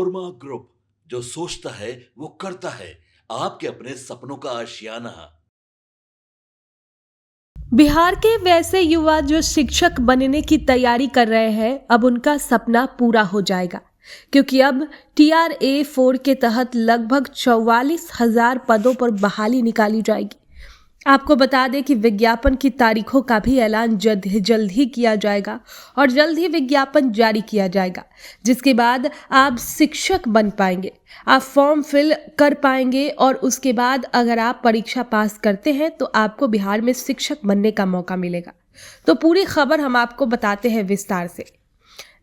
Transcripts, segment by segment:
Korma group, जो सोचता है वो करता है। आपके अपने सपनों का आशियाना। बिहार के वैसे युवा जो शिक्षक बनने की तैयारी कर रहे हैं, अब उनका सपना पूरा हो जाएगा, क्योंकि अब TRA 4 के तहत लगभग 44,000 पदों पर बहाली निकाली जाएगी। आपको बता दें कि विज्ञापन की तारीखों का भी ऐलान जल्द ही किया जाएगा और जल्द ही विज्ञापन जारी किया जाएगा, जिसके बाद आप शिक्षक बन पाएंगे। आप फॉर्म फिल कर पाएंगे और उसके बाद अगर आप परीक्षा पास करते हैं तो आपको बिहार में शिक्षक बनने का मौका मिलेगा। तो पूरी खबर हम आपको बताते हैं विस्तार से।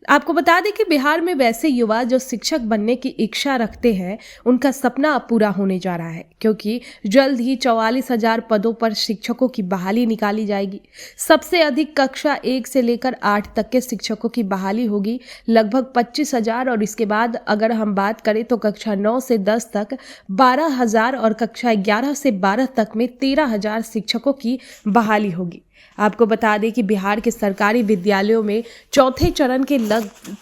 आपको बता दें कि बिहार में वैसे युवा जो शिक्षक बनने की इच्छा रखते हैं, उनका सपना अब पूरा होने जा रहा है, क्योंकि जल्द ही 44,000 पदों पर शिक्षकों की बहाली निकाली जाएगी। सबसे अधिक कक्षा 1 से लेकर 8 तक के शिक्षकों की बहाली होगी, लगभग 25,000, और इसके बाद अगर हम बात करें तो कक्षा 9 से 10 तक 12,000 और कक्षा 11 से 12 तक में 13,000 शिक्षकों की बहाली होगी। आपको बता दें कि बिहार के सरकारी विद्यालयों में चौथे चरण के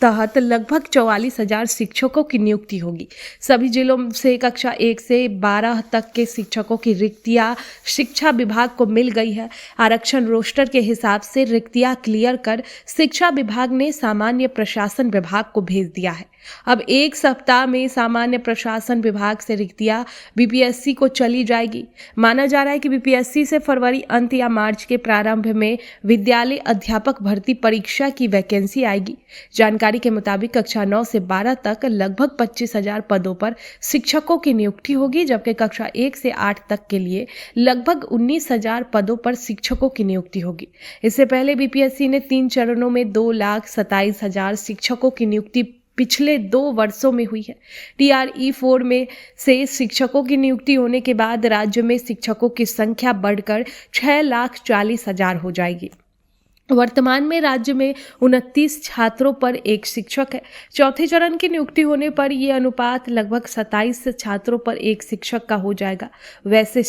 तहत लगभग 44,000 शिक्षकों की नियुक्ति होगी। सभी जिलों से कक्षा 1 से 12 तक के शिक्षकों की रिक्तियां शिक्षा विभाग को मिल गई है। आरक्षण रोस्टर के हिसाब से रिक्तियां क्लियर कर शिक्षा विभाग ने सामान्य प्रशासन विभाग को भेज दिया है। अब एक सप्ताह में सामान्य प्रशासन विभाग से रिक्तियां BPSC को चली जाएगी। माना जा रहा है कि BPSC से फरवरी अंत या मार्च के प्रारंभ में विद्यालय अध्यापक भर्ती परीक्षा की वैकेंसी आएगी। जानकारी के मुताबिक कक्षा 9 से 12 तक लगभग 25,000 पदों पर शिक्षकों की नियुक्ति होगी, जबकि कक्षा 1 से 8 तक के लिए लगभग 19,000 पदों पर शिक्षकों की नियुक्ति होगी। इससे पहले BPSC ने 3 चरणों में 2,27,000 शिक्षकों की नियुक्ति पिछले 2 वर्षों में हुई है। TRE 4 में से शिक्षकों की नियुक्ति होने के बाद राज्य में शिक्षकों की संख्या बढ़कर 6,40,000 हो जाएगी। वर्तमान में राज्य में 29 छात्रों पर एक शिक्षक है। चौथे चरण की नियुक्ति होने पर यह अनुपात लगभग 27 छात्रों पर एक शिक्षक का हो जाएगा। वैसे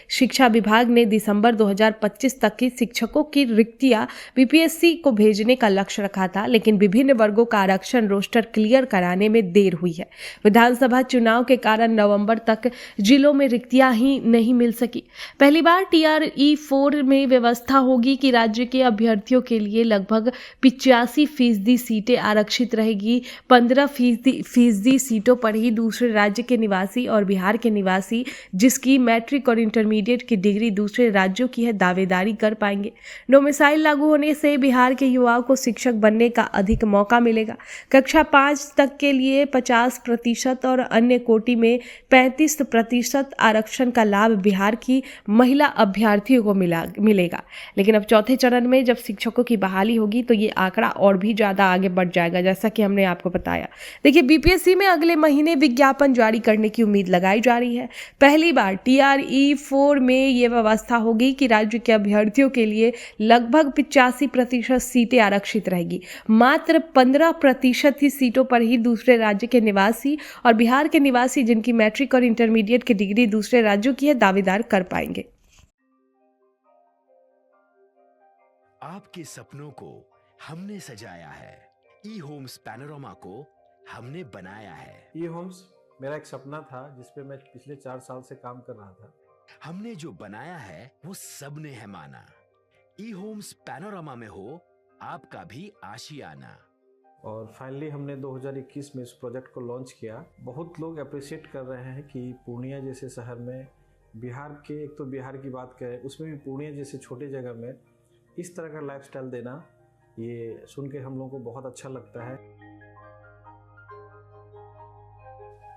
शिक्षा विभाग ने दिसंबर 2025 तक की शिक्षकों की रिक्तियां BPSC को भेजने का लक्ष्य रखा था, लेकिन विभिन्न वर्गों का आरक्षण रोस्टर क्लियर कराने में देर हुई है। विधानसभा चुनाव के कारण नवंबर तक जिलों में रिक्तियां ही नहीं मिल सकी। पहली बार TRE 4 में व्यवस्था होगी कि राज्य के अभ्यर्थियों के लिए लगभग 85% सीटें आरक्षित रहेगी। 15% सीटों पर ही दूसरे राज्य के निवासी और बिहार के निवासी जिसकी मैट्रिक और इंटरमीडिएट की डिग्री दूसरे राज्यों की है, दावेदारी कर पाएंगे। डोमिसाइल लागू होने से बिहार के युवाओं को शिक्षक बनने का अधिक मौका मिलेगा। कक्षा 5 तक के लिए 50% और अन्य कोटि में 35% आरक्षण का लाभ बिहार की महिला अभ्यर्थियों को मिलेगा। लेकिन अब चौथे चरण में जब शिक्षकों की बहाली होगी तो ये आंकड़ा और भी ज़्यादा आगे बढ़ जाएगा, जैसा कि हमने आपको बताया। देखिए, BPSC में अगले महीने विज्ञापन जारी करने की उम्मीद लगाई जा रही है। पहली बार TRE 4 में ये व्यवस्था होगी कि राज्य के अभ्यर्थियों के लिए लगभग 85% सीटें आरक्षित रहेगी। मात्र 15% ही सीटों पर ही दूसरे राज्य के निवासी और बिहार के निवासी जिनकी मैट्रिक और इंटरमीडिएट की डिग्री दूसरे राज्यों की है, दावेदार कर पाएंगे। आपके सपनों को हमने सजाया है, E-Homes पैनोरामा को हमने बनाया है। E-Homes मेरा एक सपना था जिस पे मैं पिछले 4 साल से काम कर रहा था। हमने जो बनाया है वो सबने है माना। E-Homes पैनोरामा में हो आपका भी आशियाना। और फाइनली हमने 2021 में इस प्रोजेक्ट को लॉन्च किया। बहुत लोग अप्रिशिएट कर रहे हैं कि पूर्णिया जैसे शहर में, बिहार के, एक तो बिहार की बात करें उसमें भी पूर्णिया जैसे छोटे जगह में इस तरह का लाइफस्टाइल देना, ये सुन के हम लोगों को बहुत अच्छा लगता है।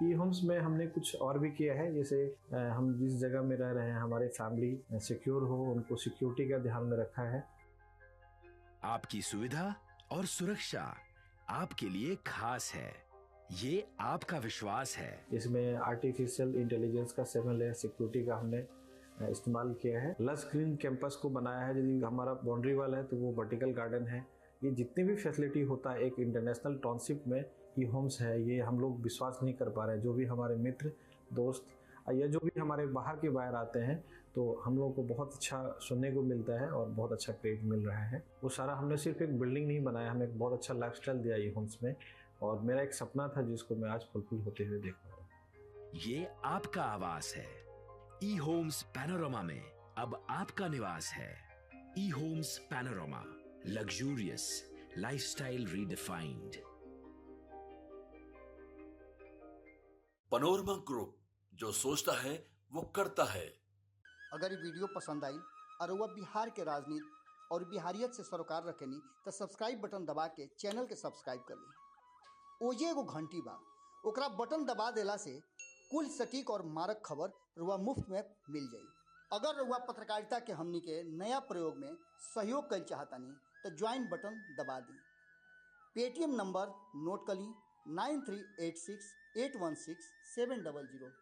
E-Homes में हमने कुछ और भी किया है, जैसे हम जिस जगह में रह रहे हैं हमारे फैमिली सिक्योर हो, उनको सिक्योरिटी का ध्यान में रखा है। आपकी सुविधा और सुरक्षा आपके लिए खास है, ये आपका विश्वास है। इसमें आर्टिफिशियल इंटेलिजेंस का 7 लेयर सिक्योरिटी का हमने इस्तेमाल किया है। लस ग्रीन कैंपस को बनाया है। यदि हमारा बाउंड्री वाल है तो वो वर्टिकल गार्डन है। ये जितनी भी फैसिलिटी होता है एक इंटरनेशनल टाउनशिप में E-Homes है, ये हम लोग विश्वास नहीं कर पा रहे हैं। जो भी हमारे मित्र, दोस्त या जो भी हमारे बाहर के बाहर आते हैं तो हम लोगों को बहुत अच्छा सुनने को मिलता है और बहुत अच्छा क्रेडिट मिल रहा है। वो सारा हमने सिर्फ एक बिल्डिंग नहीं बनाया, हमें एक बहुत अच्छा लाइफस्टाइल दिया E-Homes में। और मेरा एक सपना था जिसको मैं आज फुलफिल होते हुए देख पा रहा हूँ। ये आपका आवास है। ई होम्स पैनोरमा में अब आपका निवास है। E Homes Panorama, luxurious lifestyle redefined. Panorama group, जो सोचता है वो करता है। अगर ये वीडियो पसंद आई और वह बिहार के राजनीति और बिहारियत से सरोकार रखेनी तो सब्सक्राइब बटन दबा के चैनल के सब्सक्राइब कर ली। ओजे एगो घंटी बा, ओकरा बटन दबा देला से कुल सटीक और मारक खबर रुआ मुफ्त में मिल जाई। अगर रुआ पत्रकारिता के हमनी के नया प्रयोग में सहयोग कर चाहतानी तो ज्वाइन बटन दबा दी। पेटीएम नंबर नोट कर ली 9386816700।